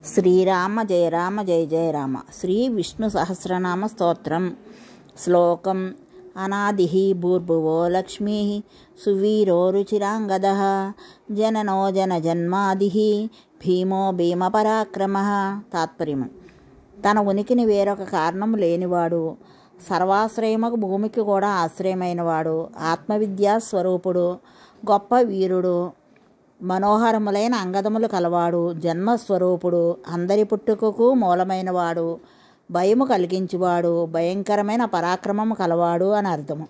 శ్రీరామ జయ రామ జయ జయ రామ. శ్రీ విష్ణు సహస్రనామ స్తోత్రం. శ్లోకం. అనాది భూర్భువో లక్ష్మీ సువీరో రుచిరాంగద జననో జన్మాది భీమో భీమపరాక్రమ. తాత్పర్యము. తన ఉనికిని వేరొక కారణం లేనివాడు, సర్వాశ్రయముకు భూమికి కూడా ఆశ్రయమైనవాడు, ఆత్మవిద్యా స్వరూపుడు, గొప్ప వీరుడు, మనోహరములైన అంగదములు కలవాడు, జన్మస్వరూపుడు, అందరి పుట్టుకకు మూలమైనవాడు, భయము కలిగించువాడు, భయంకరమైన పరాక్రమము కలవాడు అని అర్థము.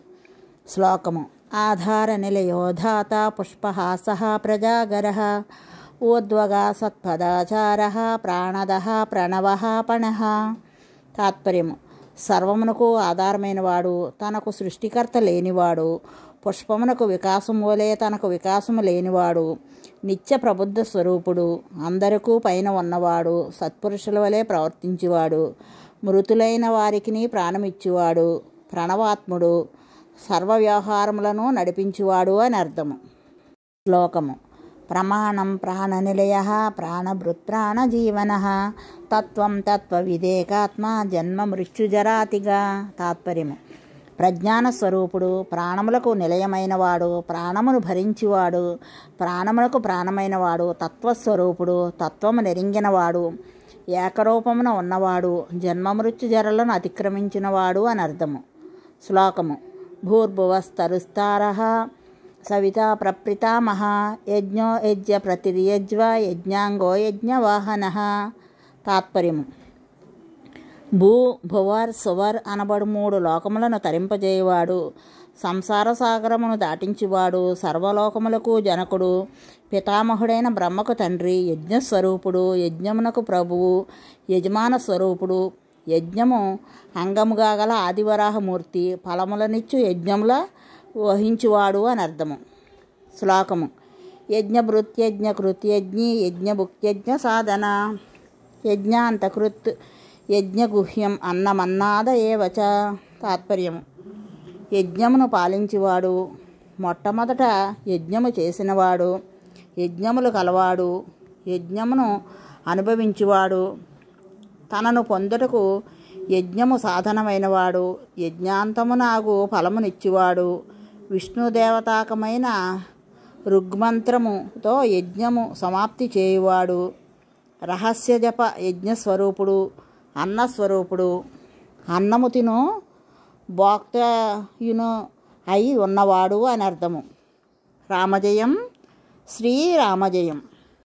శ్లోకము. ఆధార నిలయోధాత పుష్పహాస ప్రజాగర ఊర్ధ్వగా సత్పదాచార ప్రాణద ప్రణవ పణ. తాత్పర్యము. సర్వమునకు ఆధారమైనవాడు, తనకు సృష్టికర్త లేనివాడు, పుష్పమునకు వికాసము వలె తనకు వికాసము లేనివాడు, నిత్య ప్రబుద్ధ స్వరూపుడు, అందరికీ పైన ఉన్నవాడు, సత్పురుషుల వలె ప్రవర్తించేవాడు, మృతులైన వారికి ప్రాణమిచ్చేవాడు, ప్రణవాత్ముడు, సర్వ వ్యవహారములను నడిపించువాడు అని అర్థము. శ్లోకము. ప్రమాణం ప్రాణనిలయ ప్రాణభృత్ప్రాణజీవన తత్వం తత్వవిదేకాత్మ జన్మ మృత్యుజరాతిగా. తాత్పర్యము. ప్రజ్ఞాన స్వరూపుడు, ప్రాణములకు నిలయమైనవాడు, ప్రాణమును భరించువాడు, ప్రాణములకు ప్రాణమైనవాడు, తత్వస్వరూపుడు, తత్వము నెరింగినవాడు, ఏకరూపమున ఉన్నవాడు, జన్మమృత్యుజరలను అతిక్రమించినవాడు అని అర్థము. శ్లోకము. భూర్భువస్తరుస్తార సవితా ప్రప్రితామహ యజ్ఞో యజ్ఞ ప్రతిర్యజ్వ యజ్ఞాంగో యజ్ఞవాహన. తాత్పర్యము. భూ భువర్ సువర్ అనబడు 3 లోకములను తరింపజేయువాడు, సంసార సాగరమును దాటించువాడు, సర్వలోకములకు జనకుడు, పితామహుడైన బ్రహ్మకు తండ్రి, యజ్ఞస్వరూపుడు, యజ్ఞమునకు ప్రభువు, యజమాన స్వరూపుడు, యజ్ఞము అంగముగా గల ఆదివరాహమూర్తి, ఫలములనిచ్చు యజ్ఞముల వహించువాడు అని అర్థము. శ్లోకము. యజ్ఞభృత్యజ్ఞ కృత్యజ్ఞి యజ్ఞభుక్త్యజ్ఞ సాధన యజ్ఞాంతకృత్ యజ్ఞగుహ్యం అన్నమన్నాద ఏవచ. తాత్పర్యము. యజ్ఞమును పాలించువాడు, మొట్టమొదట యజ్ఞము చేసినవాడు, యజ్ఞములు కలవాడు, యజ్ఞమును అనుభవించువాడు, తనను పొందుటకు యజ్ఞము సాధనమైనవాడు, యజ్ఞాంతమునాగు ఫలమునిచ్చువాడు, విష్ణుదేవతాకమైన ఋగ్మంత్రముతో యజ్ఞము సమాప్తి చేయువాడు, రహస్యజప యజ్ఞస్వరూపుడు, అన్నస్వరూపుడు, అన్నము తిను భోక్తయును అయి ఉన్నవాడు అని అర్థము. రామజయం. శ్రీరామజయం.